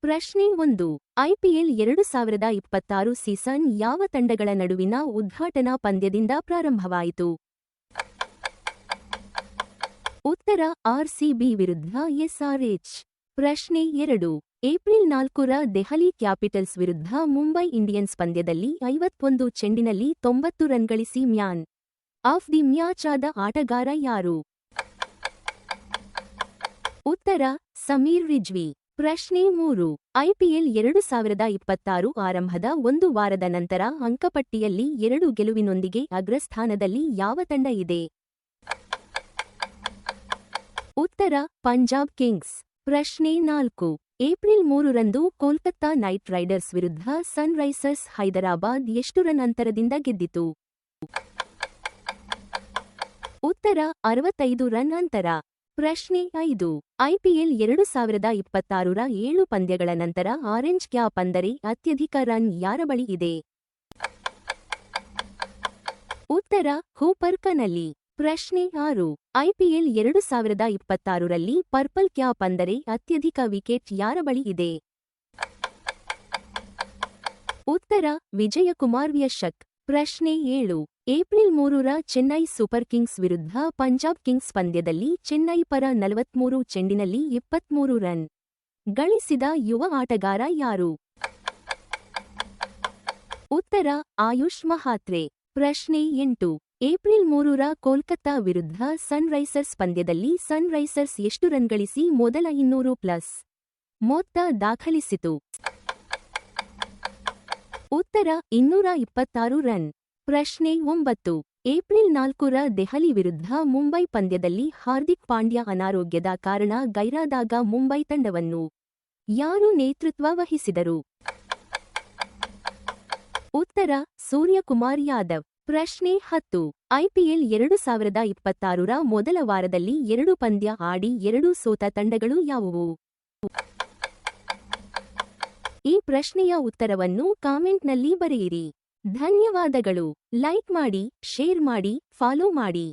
ಪ್ರಶ್ನೆ 1. IPL 2026 season ಯಾವ ತಂಡಗಳ ನಡುವಿನ ಉದ್ಘಾಟನಾ ಪಂದ್ಯದಿಂದ ಪ್ರಾರಂಭವಾಯಿತು? ಉತ್ತರ ಆರ್ಸಿಬಿ ವಿರುದ್ಧ ಎಸ್ಆರ್ಎಚ್. ಪ್ರಶ್ನೆ 2. ಏಪ್ರಿಲ್ 4ರ ದೆಹಲಿ ಕ್ಯಾಪಿಟಲ್ಸ್ ವಿರುದ್ಧ ಮುಂಬೈ ಇಂಡಿಯನ್ಸ್ ಪಂದ್ಯದಲ್ಲಿ 51 ಚೆಂಡಿನಲ್ಲಿ 90 ರನ್ ಗಳಿಸಿ ಮ್ಯಾನ್ ಆಫ್ ದಿ ಮ್ಯಾಚ್ ಆದ ಆಟಗಾರ ಯಾರು? ಉತ್ತರ ಸಮೀರ್ ರಿಜ್ವಿ. ಪ್ರಶ್ನೆ 3. ಐಪಿಎಲ್ 2026 ಆರಂಭದ ಒಂದು ವಾರದ ನಂತರ ಅಂಕಪಟ್ಟಿಯಲ್ಲಿ 2 ಗೆಲುವಿನೊಂದಿಗೆ ಅಗ್ರಸ್ಥಾನದಲ್ಲಿ ಯಾವ ತಂಡ ಇದೆ? ಉತ್ತರ ಪಂಜಾಬ್ ಕಿಂಗ್ಸ್. ಪ್ರಶ್ನೆ 4. ಏಪ್ರಿಲ್ 3ರಂದು ಕೋಲ್ಕತ್ತಾ ನೈಟ್ ರೈಡರ್ಸ್ ವಿರುದ್ಧ ಸನ್ ರೈಸರ್ಸ್ ಹೈದರಾಬಾದ್ ಎಷ್ಟು ರನ್ ಅಂತರದಿಂದ ಗೆದ್ದಿತು? ಉತ್ತರ 65 ರನ್ ಅಂತರ. ಪ್ರಶ್ನೆ 5. ಐಪಿಎಲ್ 2026ರ 7 ಪಂದ್ಯಗಳ ನಂತರ ಆರೆಂಜ್ ಕ್ಯಾಪ್ ಅಂದರೆ ಅತ್ಯಧಿಕ ರನ್ ಯಾರ ಬಳಿ ಇದೆ? ಉತ್ತರ ಕೂಪರ್ ಕನಲಿ. ಪ್ರಶ್ನೆ 6. ಐಪಿಎಲ್ 2026ರಲ್ಲಿ ಪರ್ಪಲ್ ಕ್ಯಾಪ್ ಅಂದರೆ ಅತ್ಯಧಿಕ ವಿಕೆಟ್ ಯಾರ ಬಳಿ ಇದೆ? ಉತ್ತರ ವಿಜಯಕುಮಾರ್ ಯಶಕ್. ಪ್ರಶ್ನೆ 7. ಏಪ್ರಿಲ್ 3ರ ಚೆನ್ನೈ ಸೂಪರ್ ಕಿಂಗ್ಸ್ ವಿರುದ್ಧ ಪಂಜಾಬ್ ಕಿಂಗ್ಸ್ ಪಂದ್ಯದಲ್ಲಿ ಚೆನ್ನೈ ಪರ 43 ಚೆಂಡಿನಲ್ಲಿ 23 ರನ್ ಗಳಿಸಿದ ಯುವ ಆಟಗಾರ ಯಾರು? ಉತ್ತರ ಆಯುಷ್ ಮಹಾತ್ರೆ. ಪ್ರಶ್ನೆ 8. ಏಪ್ರಿಲ್ 3ರ ಕೋಲ್ಕತ್ತಾ ವಿರುದ್ಧ ಸನ್ ರೈಸರ್ಸ್ ಪಂದ್ಯದಲ್ಲಿ ಸನ್ ರೈಸರ್ಸ್ ಎಷ್ಟು ರನ್ ಗಳಿಸಿ ಮೊದಲ 200+ ಮೊತ್ತ ದಾಖಲಿಸಿತು? ಉತ್ತರ 226 ರನ್. ಪ್ರಶ್ನೆ 9. ಏಪ್ರಿಲ್ 4ರ ದೆಹಲಿ ವಿರುದ್ಧ ಮುಂಬೈ ಪಂದ್ಯದಲ್ಲಿ ಹಾರ್ದಿಕ್ ಪಾಂಡ್ಯ ಅನಾರೋಗ್ಯದ ಕಾರಣ ಗೈರಾದಾಗ ಮುಂಬೈ ತಂಡವನ್ನು ಯಾರು ನೇತೃತ್ವ ವಹಿಸಿದರು? ಉತ್ತರ ಸೂರ್ಯಕುಮಾರ್ ಯಾದವ್. ಪ್ರಶ್ನೆ 10. ಐಪಿಎಲ್ 2026ರ ಮೊದಲ ವಾರದಲ್ಲಿ 2 ಪಂದ್ಯ ಆಡಿ 2 ಸೋತ ತಂಡಗಳು ಯಾವುವು? ಈ ಪ್ರಶ್ನೆಯ ಉತ್ತರವನ್ನು ಕಾಮೆಂಟ್ನಲ್ಲಿ ಬರೆಯಿರಿ. ಧನ್ಯವಾದಗಳು. ಲೈಕ್ ಮಾಡಿ, ಶೇರ್ ಮಾಡಿ, ಫಾಲೋ ಮಾಡಿ.